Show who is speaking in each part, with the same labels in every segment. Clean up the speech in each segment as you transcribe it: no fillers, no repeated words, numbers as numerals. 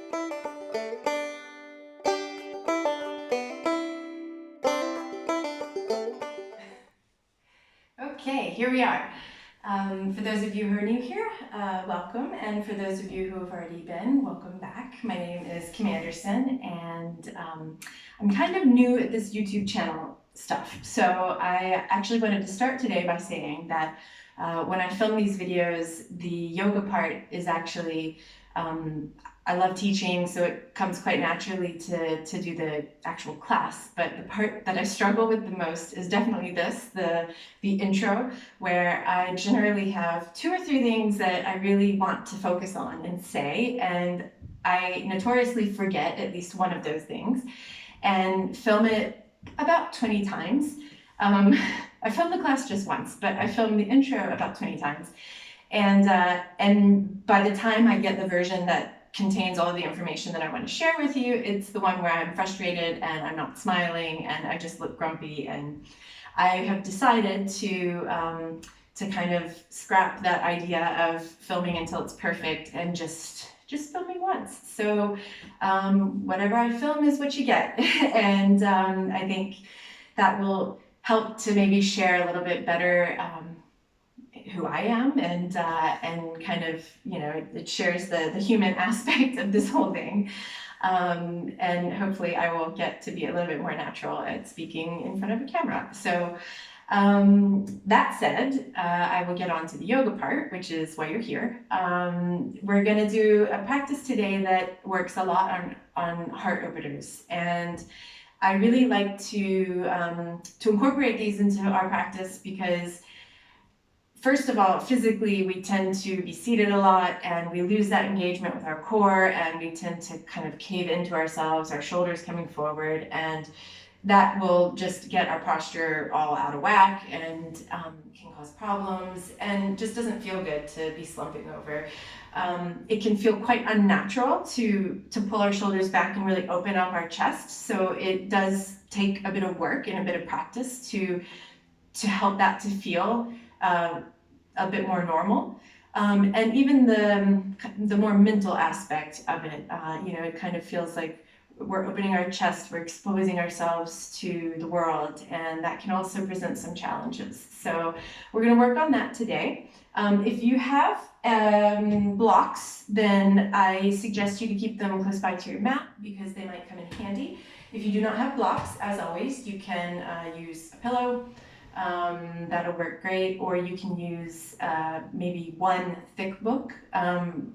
Speaker 1: Okay, here we are. For those of you who are new here, welcome, and for those of you who have already been, welcome back. My name is 𝚑𝚎𝚘𝚎𝚗𝚒, and I'm kind of new at this YouTube channel stuff. So I actually wanted to start today by saying that when I film these videos, the yoga part is actually, I love teaching, so it comes quite naturally to do the actual class. But the part that I struggle with the most is definitely this, the intro, where I generally have 2 or 3 things that I really want to focus on and say, and I notoriously forget at least one of those things and film it about 20 times. I filmed the class just once, but I filmed the intro about 20 times. And by the time I get the version that contains all of the information that I want to share with you, it's the one where I'm frustrated and I'm not smiling and I just look grumpy, and I have decided to kind of scrap that idea of filming until it's perfect and just filming once. So whatever I film is what you get. And I think that will help to maybe share a little bit better who I am, and kind of, you know, it shares the human aspect of this whole thing. And hopefully I will get to be a little bit more natural at speaking in front of a camera. So that said, I will get on to the yoga part, which is why you're here. We're going to do a practice today that works a lot on heart openers, and I really like to incorporate these into our practice because, first of all, physically, we tend to be seated a lot and we lose that engagement with our core, and we tend to kind of cave into ourselves, our shoulders coming forward, and that will just get our posture all out of whack and can cause problems and just doesn't feel good to be slumping over. It can feel quite unnatural to pull our shoulders back and really open up our chest, so it does take a bit of work and a bit of practice to help that to feel a bit more normal. And even the more mental aspect of it, you know, it kind of feels like we're opening our chest, we're exposing ourselves to the world, and that can also present some challenges. So we're going to work on that today. If you have blocks, then I suggest you to keep them close by to your mat because they might come in handy. If you do not have blocks, as always, you can use a pillow. That'll work great, or you can use maybe one thick book.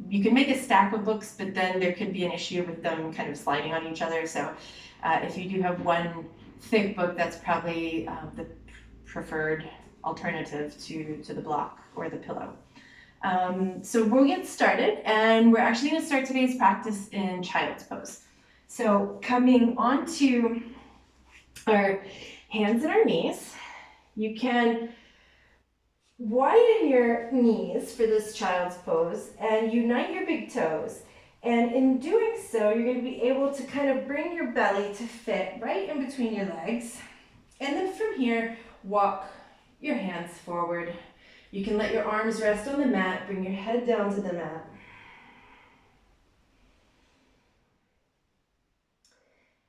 Speaker 1: You can make a stack of books, but then there could be an issue with them kind of sliding on each other. So if you do have one thick book, that's probably the preferred alternative to the block or the pillow. So we'll get started, and we're actually going to start today's practice in child's pose. So coming onto our hands and our knees, you can widen your knees for this child's pose and unite your big toes. And in doing so, you're going to be able to kind of bring your belly to fit right in between your legs. And then from here, walk your hands forward. You can let your arms rest on the mat, bring your head down to the mat.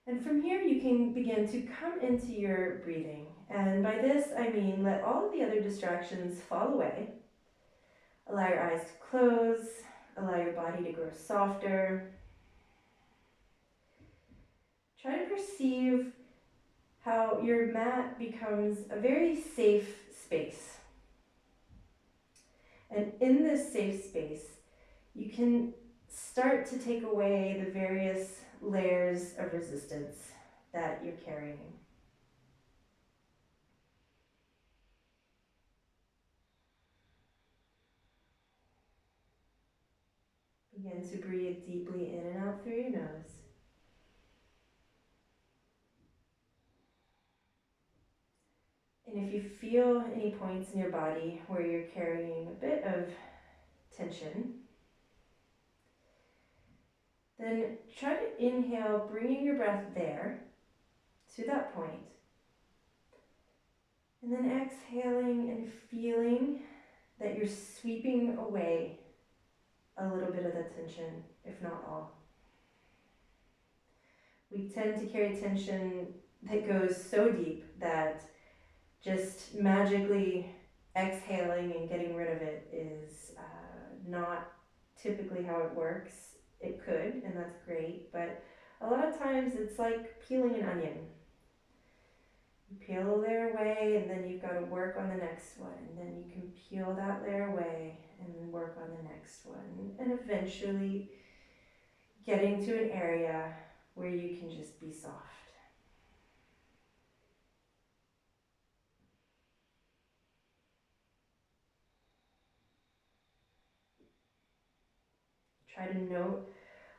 Speaker 1: And from here, you can begin to come into your breathing. And by this, I mean let all of the other distractions fall away. Allow your eyes to close. Allow your body to grow softer. Try to perceive how your mat becomes a very safe space. And in this safe space, you can start to take away the various layers of resistance that you're carrying. Begin to breathe deeply in and out through your nose. And if you feel any points in your body where you're carrying a bit of tension, then try to inhale, bringing your breath there, to that point. And then exhaling and feeling that you're sweeping away a little bit of the tension, if not all.
Speaker 2: We tend to carry tension that goes so deep that just magically exhaling and getting rid of it is not typically how it works. It could, and that's great, but a lot of times it's like peeling an onion. You peel a layer away, and then you've got to work on the next one, and then you can peel that layer away and then work on the next one, and eventually getting to an area where you can just be soft. Try to note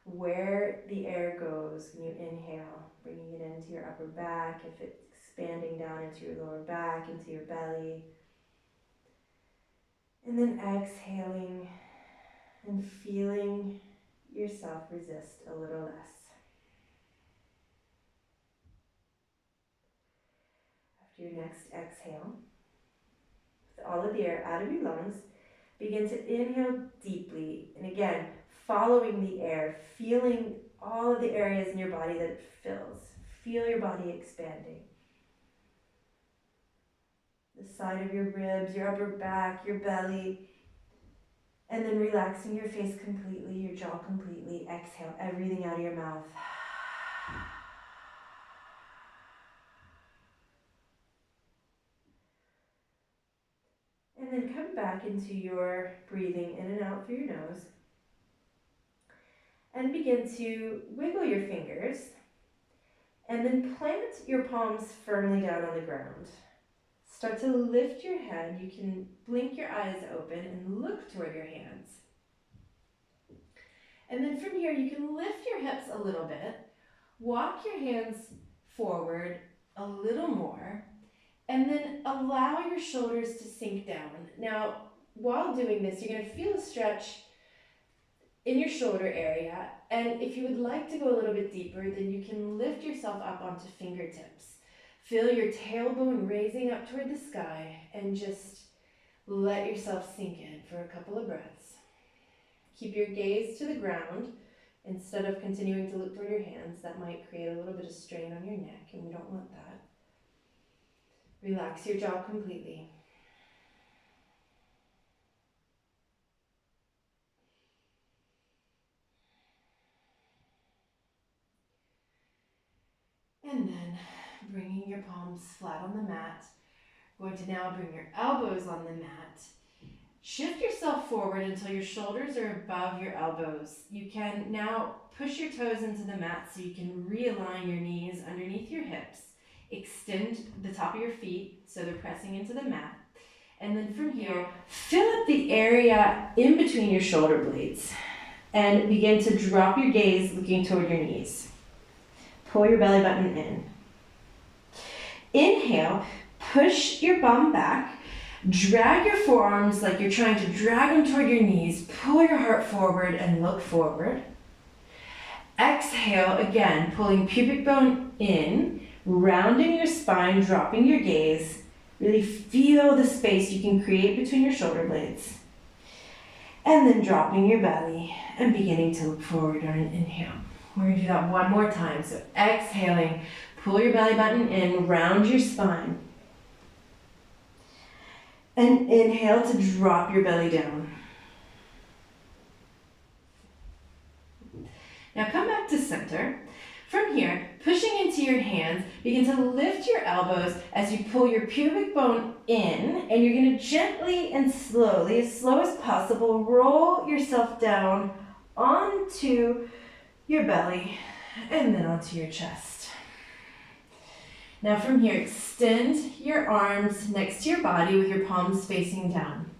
Speaker 2: where the air goes when you inhale, bringing it into your upper back, if it's expanding down into your lower back, into your belly. And then exhaling and feeling yourself resist a little less. After your next exhale, with all of the air out of your lungs, begin to inhale deeply. And again, following the air, feeling all of the areas in your body that it fills. Feel your body expanding. The side of your ribs, your upper back, your belly. And then relaxing your face completely, your jaw completely. Exhale everything out of your mouth. And then come back into your breathing in and out through your nose. And begin to wiggle your fingers. And then plant your palms firmly down on the ground. Start to lift your head. You can blink your eyes open and look toward your hands. And then from here, you can lift your hips a little bit. Walk your hands forward a little more. And then allow your shoulders to sink down. Now, while doing this, you're going to feel a stretch in your shoulder area. And if you would like to go a little bit deeper, then you can lift yourself up onto fingertips. Feel your tailbone raising up toward the sky and just let yourself sink in for a couple of breaths. Keep your gaze to the ground instead of continuing to look toward your hands. That might create a little bit of strain on your neck, and we don't want that. Relax your jaw completely. And then bringing your palms flat on the mat. Going to now bring your elbows on the mat. Shift yourself forward until your shoulders are above your elbows. You can now push your toes into the mat so you can realign your knees underneath your hips. Extend the top of your feet so they're pressing into the mat. And then from here, fill up the area in between your shoulder blades and begin to drop your gaze looking toward your knees. Pull your belly button in. Inhale, push your bum back. Drag your forearms like you're trying to drag them toward your knees. Pull your heart forward and look forward. Exhale, again, pulling pubic bone in, rounding your spine, dropping your gaze. Really feel the space you can create between your shoulder blades. And then dropping your belly and beginning to look forward on an inhale. We're going to do that one more time. So exhaling, pull your belly button in, round your spine. And inhale to drop your belly down. Now come back to center. From here, pushing into your hands, begin to lift your elbows as you pull your pubic bone in, and you're going to gently and slowly, as slow as possible, roll yourself down onto your belly and then onto your chest. Now from here, extend your arms next to your body with your palms facing down.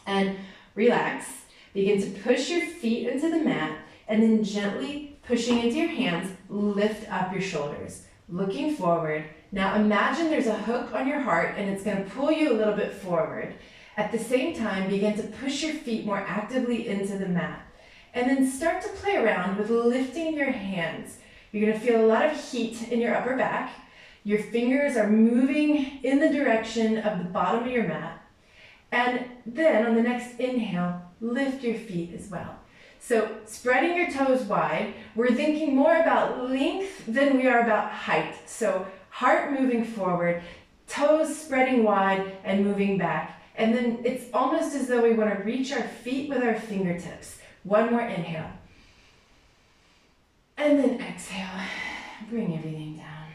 Speaker 2: And relax. Begin to push your feet into the mat and then gently pushing into your hands, lift up your shoulders, looking forward. Now imagine there's a hook on your heart and it's going to pull you a little bit forward. At the same time, begin to push your feet more actively into the mat. And then start to play around with lifting your hands. You're going to feel a lot of heat in your upper back. Your fingers are moving in the direction of the bottom of your mat. And then on the next inhale, lift your feet as well. So spreading your toes wide, we're thinking more about length than we are about height. So heart moving forward, toes spreading wide and moving back. And then it's almost as though we want to reach our feet with our fingertips. One more inhale. And then exhale. Bring everything down.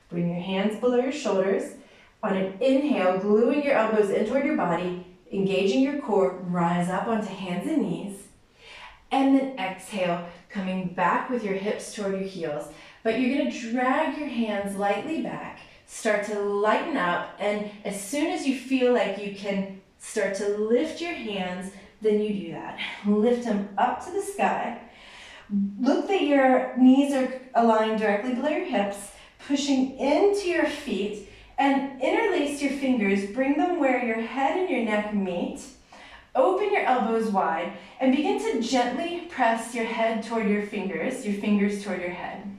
Speaker 2: Bring your hands below your shoulders. On an inhale, gluing your elbows in toward your body, engaging your core, rise up onto hands and knees. And then exhale, coming back with your hips toward your heels. But you're going to drag your hands lightly back, start to lighten up, and as soon as you feel like you can start to lift your hands, then you do that. Lift them up to the sky. Look that your knees are aligned directly below your hips, pushing into your feet, and interlace your fingers, bring them where your head and your neck meet. Open your elbows wide, and begin to gently press your head toward your fingers toward your head.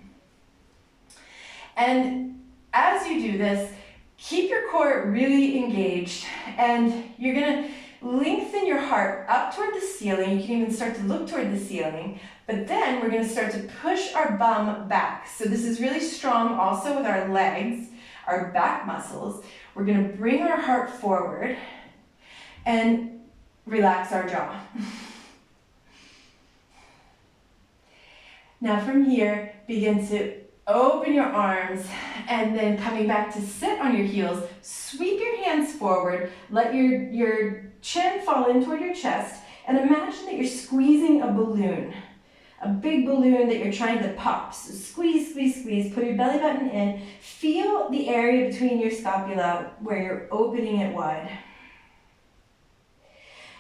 Speaker 2: And as you do this, keep your core really engaged, and you're going to lengthen your heart up toward the ceiling. You can even start to look toward the ceiling, but then we're going to start to push our bum back. So this is really strong also with our legs, our back muscles. We're going to bring our heart forward and relax our jaw. Now from here, begin to open your arms, and then coming back to sit on your heels, sweep your hands forward, let your chin fall in toward your chest, and imagine that you're squeezing a balloon, a big balloon that you're trying to pop. So squeeze, squeeze, squeeze, put your belly button in, feel the area between your scapula where you're opening it wide.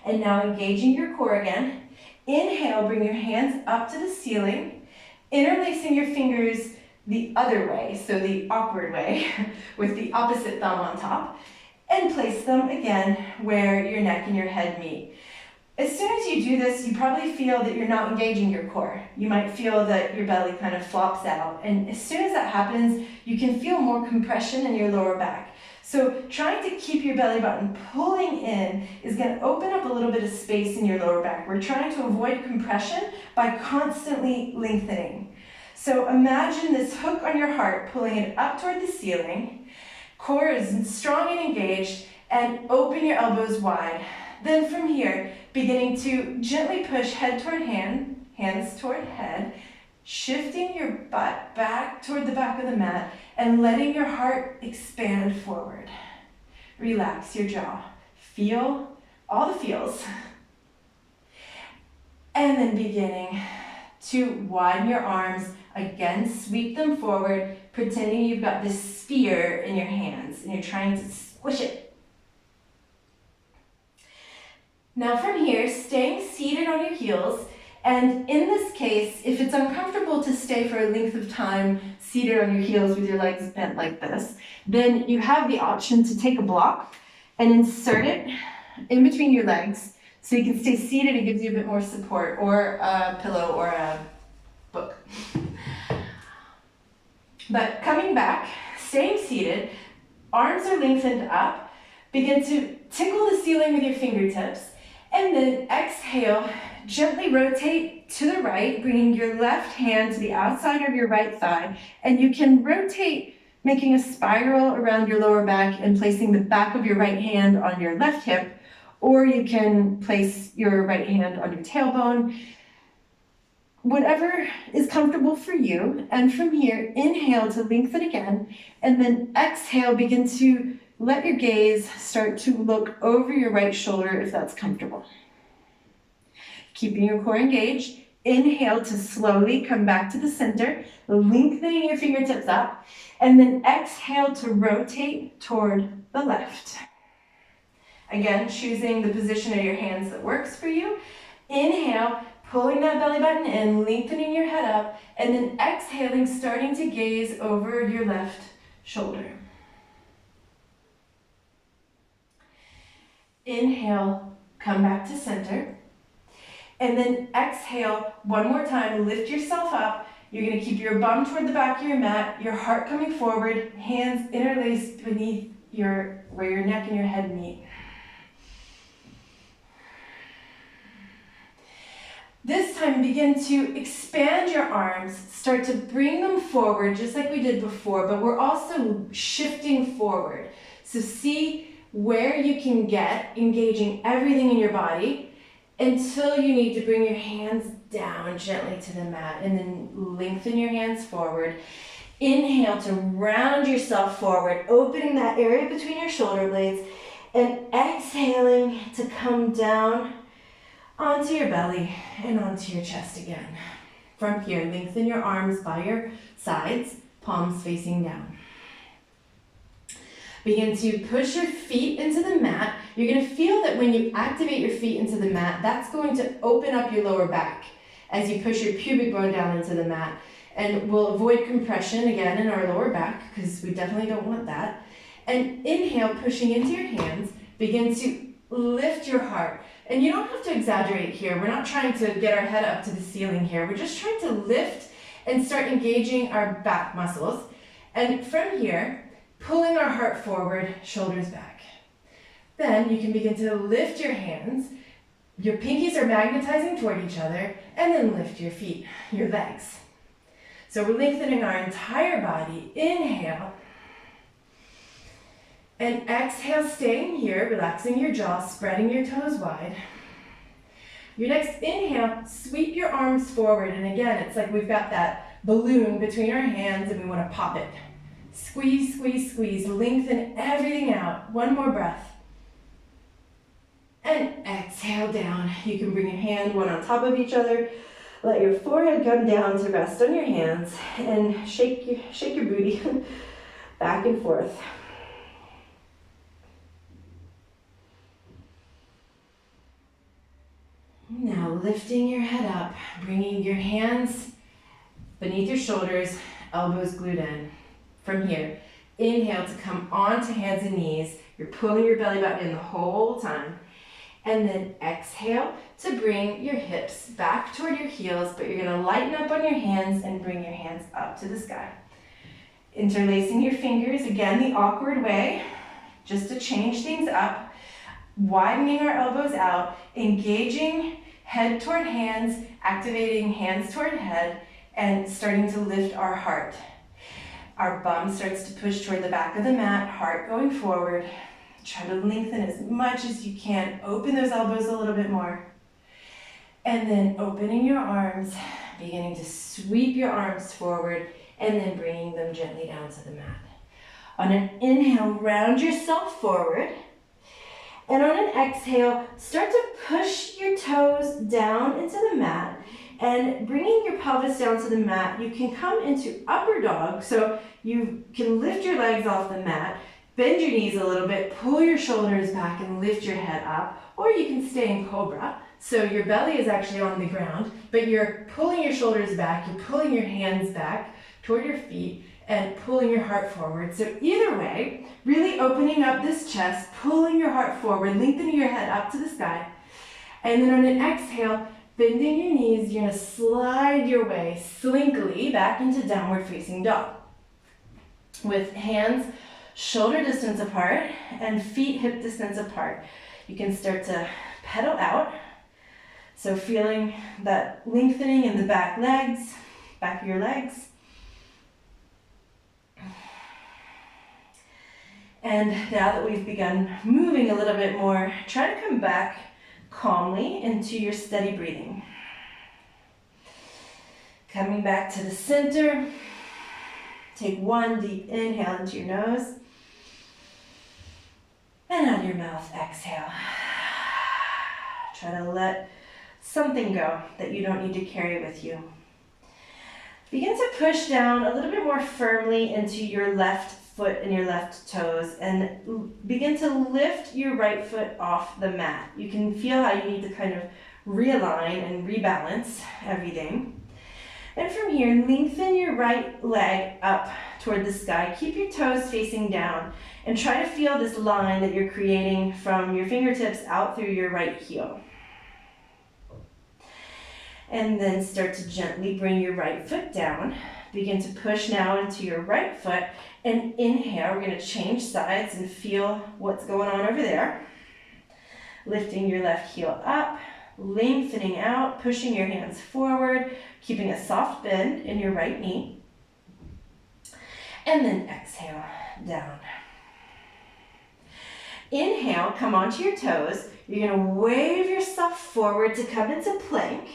Speaker 2: And now engaging your core again. Inhale, bring your hands up to the ceiling, interlacing your fingers the other way, so the awkward way, with the opposite thumb on top, and place them again where your neck and your head meet. As soon as you do this, you probably feel that you're not engaging your core. You might feel that your belly kind of flops out, and as soon as that happens, you can feel more compression in your lower back. So trying to keep your belly button pulling in is going to open up a little bit of space in your lower back. We're trying to avoid compression by constantly lengthening. So imagine this hook on your heart, pulling it up toward the ceiling. Core is strong and engaged, and open your elbows wide. Then from here, beginning to gently push head toward hand, hands toward head, shifting your butt back toward the back of the mat, and letting your heart expand forward. Relax your jaw. Feel all the feels. And then beginning to widen your arms. Again, sweep them forward, pretending you've got this sphere in your hands and you're trying to squish it. Now from here, staying seated on your heels, and in this case, if it's uncomfortable to stay for a length of time seated on your heels with your legs bent like this, then you have the option to take a block and insert it in between your legs so you can stay seated. It gives you a bit more support, or a pillow or a book. But coming back, staying seated, arms are lengthened up, begin to tickle the ceiling with your fingertips, and then exhale, gently rotate to the right, bringing your left hand to the outside of your right thigh, and you can rotate, making a spiral around your lower back and placing the back of your right hand on your left hip, or you can place your right hand on your tailbone. Whatever is comfortable for you. And from here, inhale to lengthen again, and then exhale, begin to let your gaze start to look over your right shoulder if that's comfortable. Keeping your core engaged, inhale to slowly come back to the center, lengthening your fingertips up, and then exhale to rotate toward the left. Again, choosing the position of your hands that works for you. Inhale, pulling that belly button in, lengthening your head up, and then exhaling, starting to gaze over your left shoulder. Inhale, come back to center. And then exhale one more time, lift yourself up. You're going to keep your bum toward the back of your mat, your heart coming forward, hands interlaced beneath where your neck and your head meet. This time begin to expand your arms, start to bring them forward just like we did before, but we're also shifting forward. So see where you can get, engaging everything in your body until you need to bring your hands down gently to the mat, and then lengthen your hands forward. Inhale to round yourself forward, opening that area between your shoulder blades, and exhaling to come down onto your belly and onto your chest again. From here, lengthen your arms by your sides, palms facing down. Begin to push your feet into the mat. You're going to feel that when you activate your feet into the mat, that's going to open up your lower back as you push your pubic bone down into the mat. And we'll avoid compression again in our lower back because we definitely don't want that. And inhale, pushing into your hands, begin to lift your heart. And you don't have to exaggerate here. We're not trying to get our head up to the ceiling here. We're just trying to lift and start engaging our back muscles. And from here, pulling our heart forward, shoulders back. Then you can begin to lift your hands. Your pinkies are magnetizing toward each other, and then lift your feet, your legs. So we're lengthening our entire body. Inhale. And exhale, staying here, relaxing your jaw, spreading your toes wide. Your next inhale, sweep your arms forward. And again, it's like we've got that balloon between our hands and we want to pop it. Squeeze, squeeze, squeeze. Lengthen everything out. One more breath. And exhale down. You can bring your hand one on top of each other. Let your forehead come down to rest on your hands. And shake your booty back and forth. Now lifting your head up, bringing your hands beneath your shoulders, elbows glued in. From here, inhale to come onto hands and knees. You're pulling your belly button in the whole time. And then exhale to bring your hips back toward your heels, but you're going to lighten up on your hands and bring your hands up to the sky. Interlacing your fingers, again the awkward way, just to change things up. Widening our elbows out, engaging head toward hands, activating hands toward head, and starting to lift our heart. Our bum starts to push toward the back of the mat, heart going forward. Try to lengthen as much as you can. Open those elbows a little bit more. And then opening your arms, beginning to sweep your arms forward, and then bringing them gently down to the mat. On an inhale, round yourself forward. And on an exhale, start to push your toes down into the mat. And bringing your pelvis down to the mat, you can come into upper dog. So you can lift your legs off the mat, bend your knees a little bit, pull your shoulders back and lift your head up. Or you can stay in cobra. So your belly is actually on the ground, but you're pulling your shoulders back, you're pulling your hands back toward your feet and pulling your heart forward. So either way, really opening up this chest, pulling your heart forward, lengthening your head up to the sky. And then on an exhale, bending your knees, you're going to slide your way slinkily back into downward facing dog. With hands shoulder distance apart and feet hip distance apart. You can start to pedal out. So feeling that lengthening in the back legs, back of your legs. And now that we've begun moving a little bit more, try to come back calmly into your steady breathing. Coming back to the center. Take one deep inhale into your nose. And out of your mouth, exhale. Try to let something go that you don't need to carry with you. Begin to push down a little bit more firmly into your left foot and your left toes and begin to lift your right foot off the mat. You can feel how you need to kind of realign and rebalance everything. And from here, lengthen your right leg up toward the sky. Keep your toes facing down and try to feel this line that you're creating from your fingertips out through your right heel. And then start to gently bring your right foot down. Begin to push now into your right foot and inhale. We're going to change sides and feel what's going on over there. Lifting your left heel up, lengthening out, pushing your hands forward, keeping a soft bend in your right knee. And then exhale, down. Inhale, come onto your toes. You're gonna wave yourself forward to come into plank.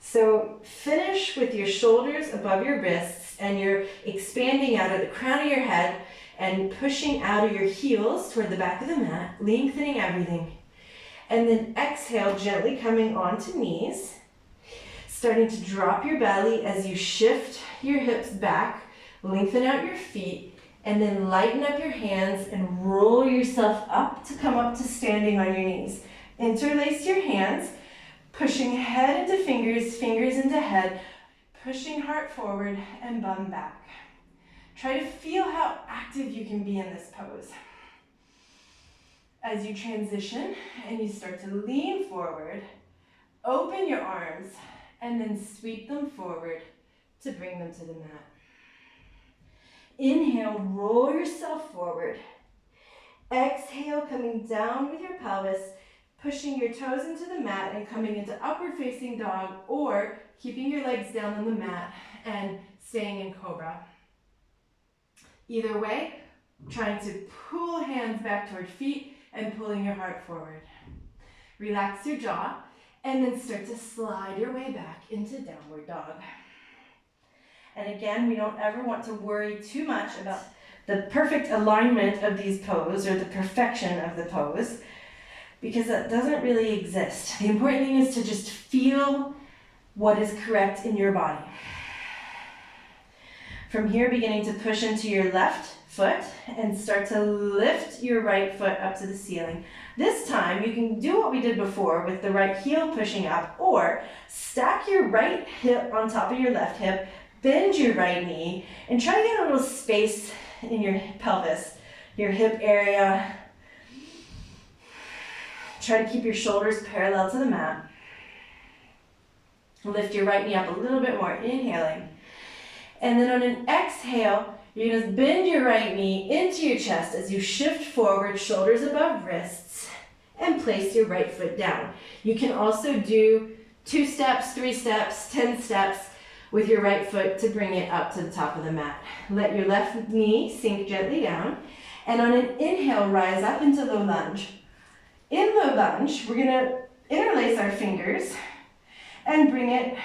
Speaker 2: So finish with your shoulders above your wrists and you're expanding out of the crown of your head and pushing out of your heels toward the back of the mat, lengthening everything. And then exhale, gently coming onto knees, starting to drop your belly as you shift your hips back, lengthen out your feet, and then lighten up your hands and roll yourself up to come up to standing on your knees. Interlace your hands, pushing head into fingers, fingers into head, pushing heart forward and bum back. Try to feel how active you can be in this pose. As you transition and you start to lean forward, open your arms and then sweep them forward to bring them to the mat. Inhale, roll yourself forward. Exhale, coming down with your pelvis, pushing your toes into the mat and coming into upward facing dog or keeping your legs down on the mat and staying in cobra. Either way, trying to pull hands back toward feet and pulling your heart forward. Relax your jaw and then start to slide your way back into downward dog. And again, we don't ever want to worry too much about the perfect alignment of these poses or the perfection of the pose, because that doesn't really exist. The important thing is to just feel what is correct in your body. From here, beginning to push into your left foot and start to lift your right foot up to the ceiling. This time, you can do what we did before with the right heel pushing up, or stack your right hip on top of your left hip, bend your right knee, and try to get a little space in your pelvis, your hip area. Try to keep your shoulders parallel to the mat. Lift your right knee up a little bit more, inhaling. And then on an exhale, you're going to bend your right knee into your chest as you shift forward, shoulders above wrists, and place your right foot down. You can also do 2 steps, 3 steps, 10 steps with your right foot to bring it up to the top of the mat. Let your left knee sink gently down. And on an inhale, rise up into low lunge. In low lunge, we're going to interlace our fingers and bring it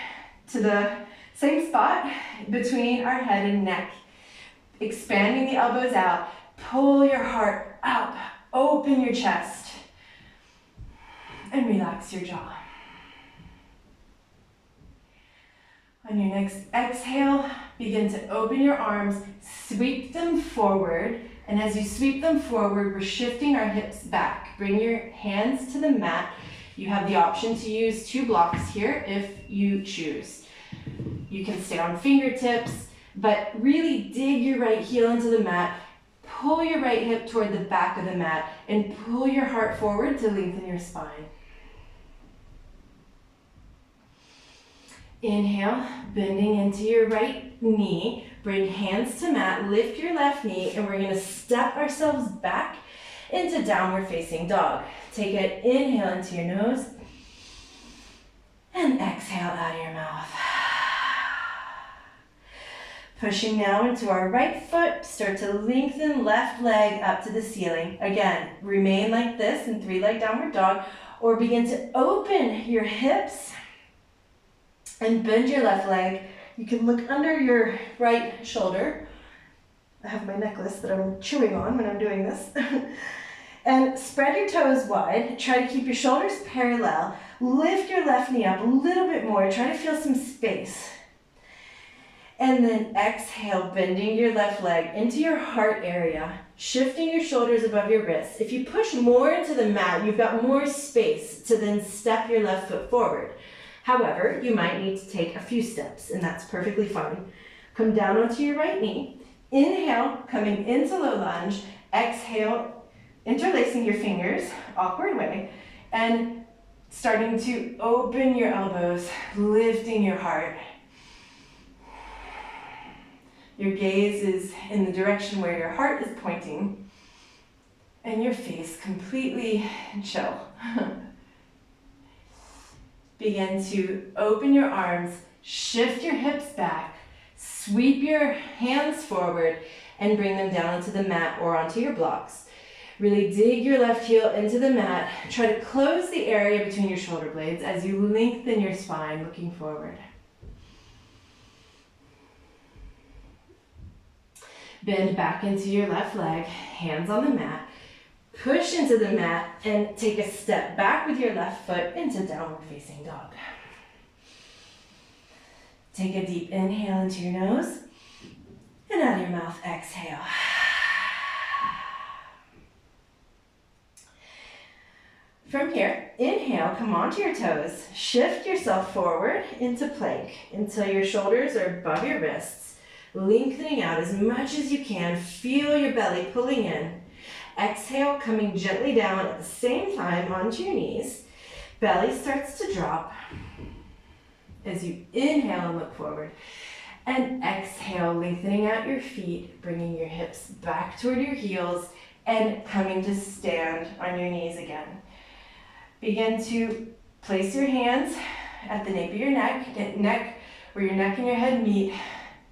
Speaker 2: to the same spot between our head and neck. Expanding the elbows out, pull your heart up, open your chest, and relax your jaw. On your next exhale, begin to open your arms, sweep them forward, and as you sweep them forward, we're shifting our hips back. Bring your hands to the mat. You have the option to use 2 blocks here if you choose. You can stay on fingertips, but really dig your right heel into the mat, pull your right hip toward the back of the mat, and pull your heart forward to lengthen your spine. Inhale, bending into your right knee, bring hands to mat, lift your left knee, and we're gonna step ourselves back into downward facing dog. Take an inhale into your nose, and exhale out of your mouth. Pushing now into our right foot, start to lengthen left leg up to the ceiling. Again, remain like this in 3-leg downward dog, or begin to open your hips and bend your left leg. You can look under your right shoulder. I have my necklace that I'm chewing on when I'm doing this. And spread your toes wide. Try to keep your shoulders parallel. Lift your left knee up a little bit more. Try to feel some space. And then exhale, bending your left leg into your heart area, shifting your shoulders above your wrists. If you push more into the mat, you've got more space to then step your left foot forward. However, you might need to take a few steps, and that's perfectly fine. Come down onto your right knee. Inhale, coming into low lunge. Exhale, interlacing your fingers, awkward way, and starting to open your elbows, lifting your heart. Your gaze is in the direction where your heart is pointing, and your face completely chill. begin to open your arms, shift your hips back, sweep your hands forward, and bring them down onto the mat or onto your blocks. Really dig your left heel into the mat. Try to close the area between your shoulder blades as you lengthen your spine, looking forward. Bend back into your left leg, hands on the mat. Push into the mat and take a step back with your left foot into downward facing dog. Take a deep inhale into your nose and out of your mouth, exhale. From here, inhale, come onto your toes. Shift yourself forward into plank until your shoulders are above your wrists, lengthening out as much as you can. Feel your belly pulling in. Exhale, coming gently down at the same time onto your knees. Belly starts to drop as you inhale and look forward. And exhale, lengthening out your feet, bringing your hips back toward your heels and coming to stand on your knees again. Begin to place your hands at the nape of your neck, where your neck and your head meet,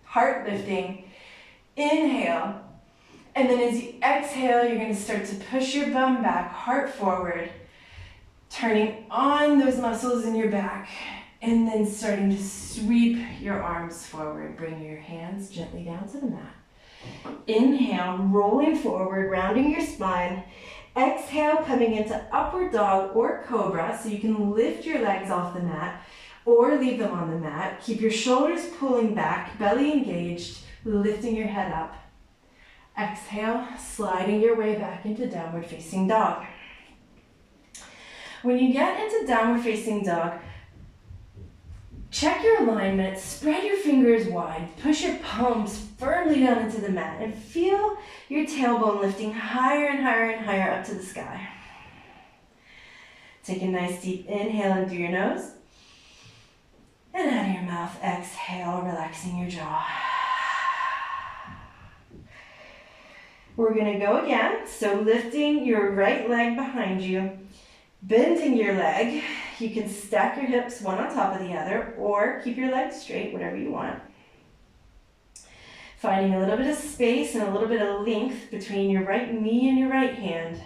Speaker 2: heart lifting. Inhale. And then as you exhale, you're going to start to push your bum back, heart forward, turning on those muscles in your back, and then starting to sweep your arms forward. Bring your hands gently down to the mat. Inhale, rolling forward, rounding your spine. Exhale, coming into upward dog or cobra, so you can lift your legs off the mat or leave them on the mat. Keep your shoulders pulling back, belly engaged, lifting your head up. Exhale, sliding your way back into downward facing dog. When you get into downward facing dog, check your alignment, spread your fingers wide, push your palms firmly down into the mat, and feel your tailbone lifting higher and higher and higher up to the sky. Take a nice deep inhale in through your nose, and out of your mouth, exhale, relaxing your jaw. We're going to go again, so lifting your right leg behind you, bending your leg. You can stack your hips one on top of the other or keep your legs straight, whatever you want. Finding a little bit of space and a little bit of length between your right knee and your right hand.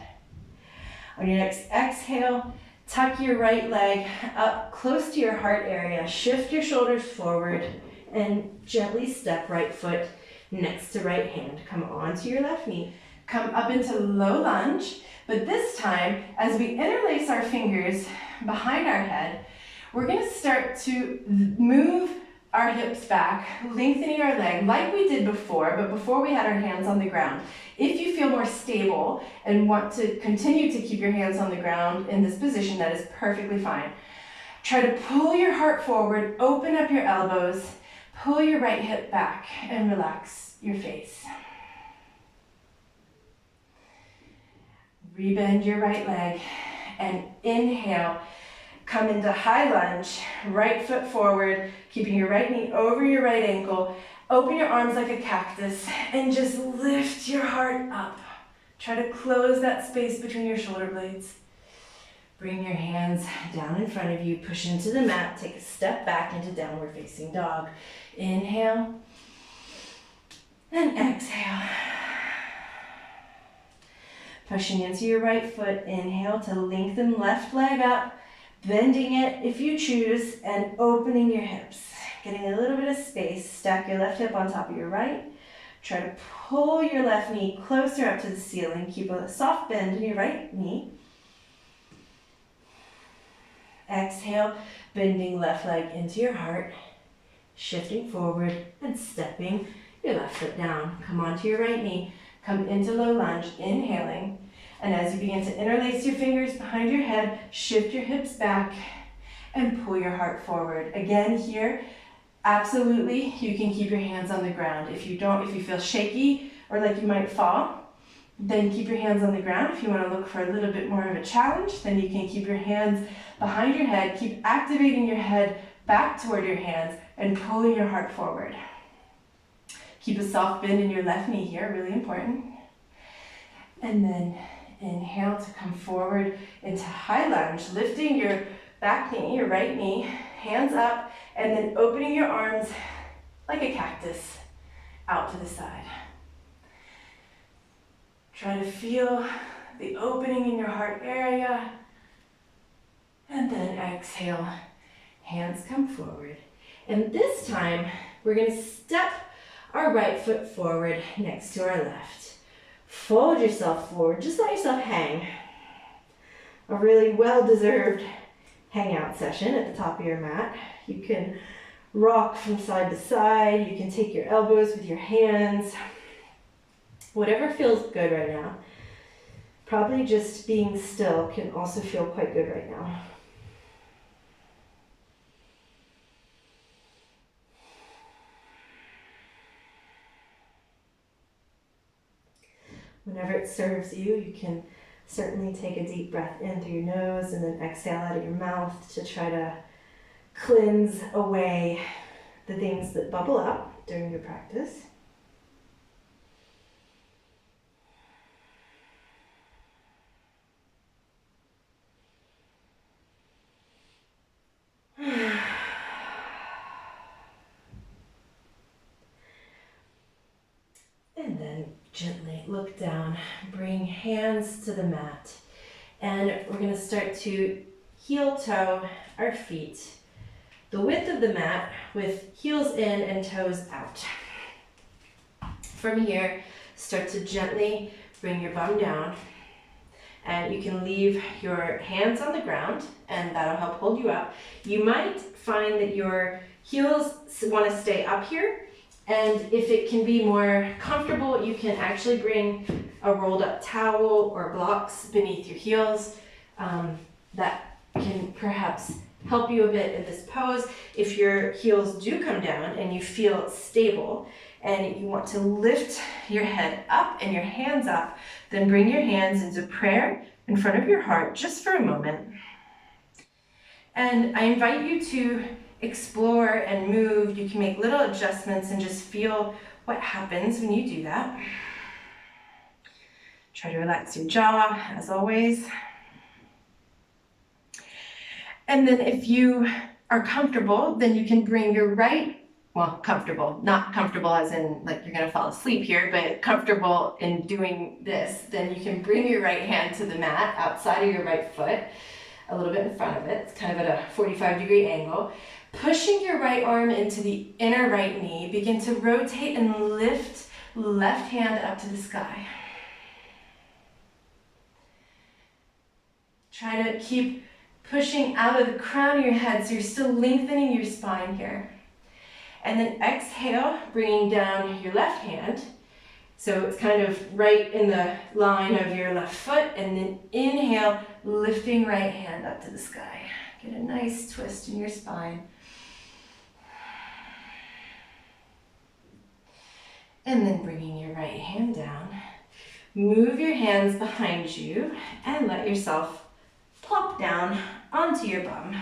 Speaker 2: On your next exhale, tuck your right leg up close to your heart area. Shift your shoulders forward and gently step right foot next to right hand. Come onto your left knee. Come up into low lunge. But this time, as we interlace our fingers behind our head, we're going to start to move our hips back, lengthening our leg like we did before, but before we had our hands on the ground. If you feel more stable and want to continue to keep your hands on the ground in this position, that is perfectly fine. Try to pull your heart forward, open up your elbows, pull your right hip back, and relax your face. Rebend your right leg and inhale. Come into high lunge, right foot forward, keeping your right knee over your right ankle. Open your arms like a cactus and just lift your heart up. Try to close that space between your shoulder blades. Bring your hands down in front of you, push into the mat, take a step back into downward facing dog. Inhale and exhale. Pushing into your right foot, inhale to lengthen left leg up, bending it if you choose, and opening your hips. Getting a little bit of space, stack your left hip on top of your right. Try to pull your left knee closer up to the ceiling. Keep a soft bend in your right knee. Exhale, bending left leg into your heart, shifting forward and stepping your left foot down. Come onto your right knee. Come into low lunge, inhaling, and as you begin to interlace your fingers behind your head, shift your hips back and pull your heart forward. Again here, absolutely, you can keep your hands on the ground. If you feel shaky or like you might fall, then keep your hands on the ground. If you want to look for a little bit more of a challenge, then you can keep your hands behind your head, keep activating your head back toward your hands and pulling your heart forward. Keep a soft bend in your left knee here, really important. And then inhale to come forward into high lunge, lifting your back knee, your right knee, hands up, and then opening your arms like a cactus out to the side. Try to feel the opening in your heart area. And then exhale, hands come forward. And this time, we're gonna step our right foot forward next to our left. Fold yourself forward, just let yourself hang. A really well-deserved hangout session at the top of your mat. You can rock from side to side, you can take your elbows with your hands. Whatever feels good right now. Probably just being still can also feel quite good right now. Whenever it serves you, you can certainly take a deep breath in through your nose and then exhale out of your mouth to try to cleanse away the things that bubble up during your practice. And then gently look down, bring hands to the mat, and we're going to start to heel toe our feet the width of the mat with heels in and toes out. From here, start to gently bring your bum down, and you can leave your hands on the ground and that'll help hold you up. You might find that your heels want to stay up here, and if it can be more comfortable, you can actually bring a rolled up towel or blocks beneath your heels. That can perhaps help you a bit in this pose. If your heels do come down and you feel stable and you want to lift your head up and your hands up, then bring your hands into prayer in front of your heart just for a moment. And I invite you to explore and move. You can make little adjustments and just feel what happens when you do that. Try to relax your jaw as always. And then if you are comfortable, then you can bring your right, comfortable, not comfortable as in like you're gonna fall asleep here, but comfortable in doing this, then you can bring your right hand to the mat outside of your right foot, a little bit in front of it. It's kind of at a 45-degree angle. Pushing your right arm into the inner right knee, begin to rotate and lift left hand up to the sky. Try to keep pushing out of the crown of your head so you're still lengthening your spine here. And then exhale, bringing down your left hand. So it's kind of right in the line of your left foot, and then inhale, lifting right hand up to the sky. Get a nice twist in your spine. And then bringing your right hand down. Move your hands behind you and let yourself plop down onto your bum.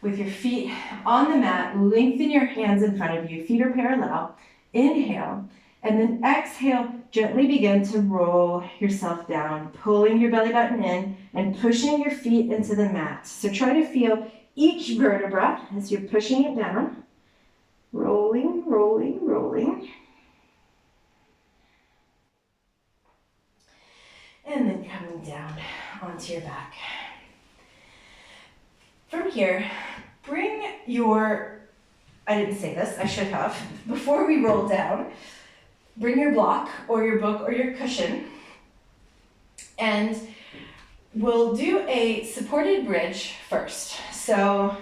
Speaker 2: With your feet on the mat, lengthen your hands in front of you. Feet are parallel. Inhale, and then exhale, gently begin to roll yourself down, pulling your belly button in and pushing your feet into the mat. So try to feel each vertebra as you're pushing it down. Rolling, rolling, rolling. And then coming down onto your back. From here, bring your, I didn't say this, I should have, before we roll down, bring your block or your book or your cushion, and we'll do a supported bridge first. So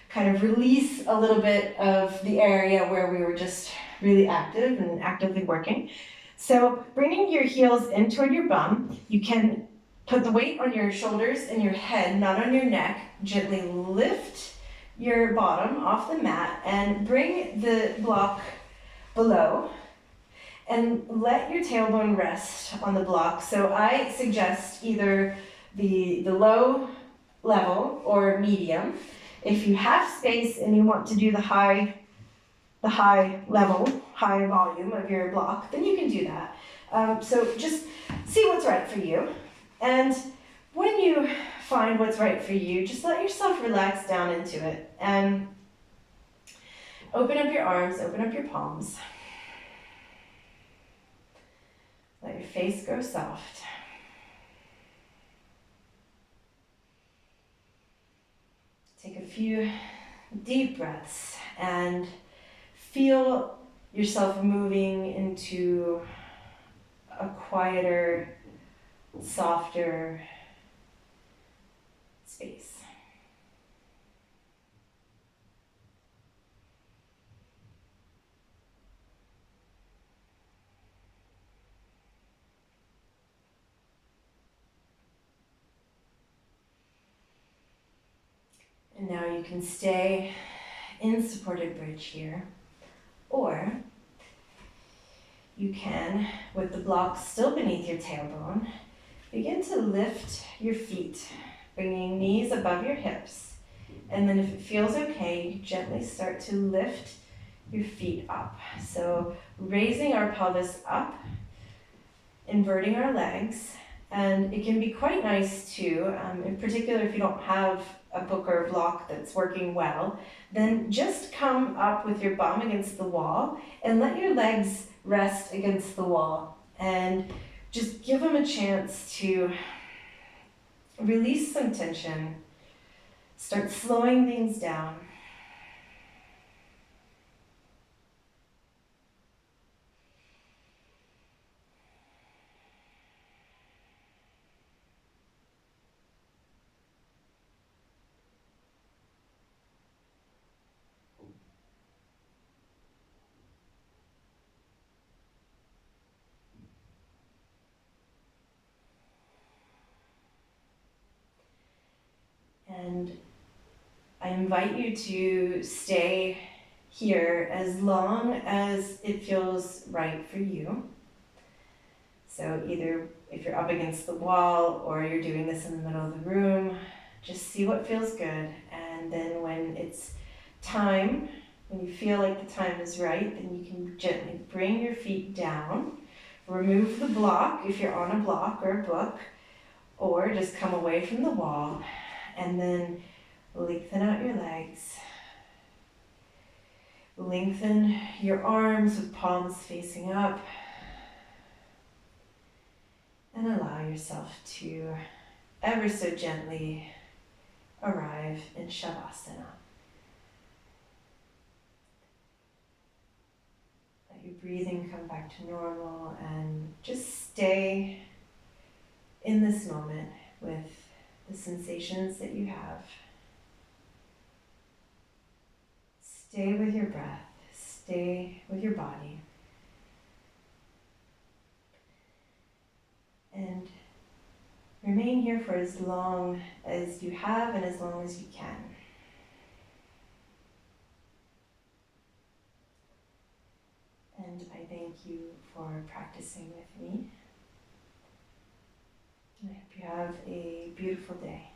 Speaker 2: kind of release a little bit of the area where we were just really active and actively working. So bringing your heels in toward your bum, you can put the weight on your shoulders and your head, not on your neck. Gently lift your bottom off the mat and bring the block below and let your tailbone rest on the block. So I suggest either the low level or medium. If you have space and you want to do the high level, high volume of your block, then you can do that. So just see what's right for you. And when you find what's right for you, just let yourself relax down into it. And open up your arms, open up your palms. Let your face grow soft. Take a few deep breaths and feel yourself moving into a quieter, softer space. And now you can stay in supported bridge here, or you can, with the blocks still beneath your tailbone, begin to lift your feet, bringing knees above your hips. And then if it feels okay, you gently start to lift your feet up. So raising our pelvis up, inverting our legs, and it can be quite nice too, in particular if you don't have a book or a block that's working well, then just come up with your bum against the wall and let your legs rest against the wall and just give them a chance to release some tension, start slowing things down. And I invite you to stay here as long as it feels right for you. So either if you're up against the wall or you're doing this in the middle of the room, just see what feels good. And then when it's time, when you feel like the time is right, then you can gently bring your feet down, remove the block if you're on a block or a book, or just come away from the wall and then lengthen out your legs. Lengthen your arms with palms facing up. And allow yourself to ever so gently arrive in Shavasana. Let your breathing come back to normal and just stay in this moment with the sensations that you have. Stay with your breath, stay with your body. And remain here for as long as you have and as long as you can. And I thank you for practicing with me. I hope you have a beautiful day.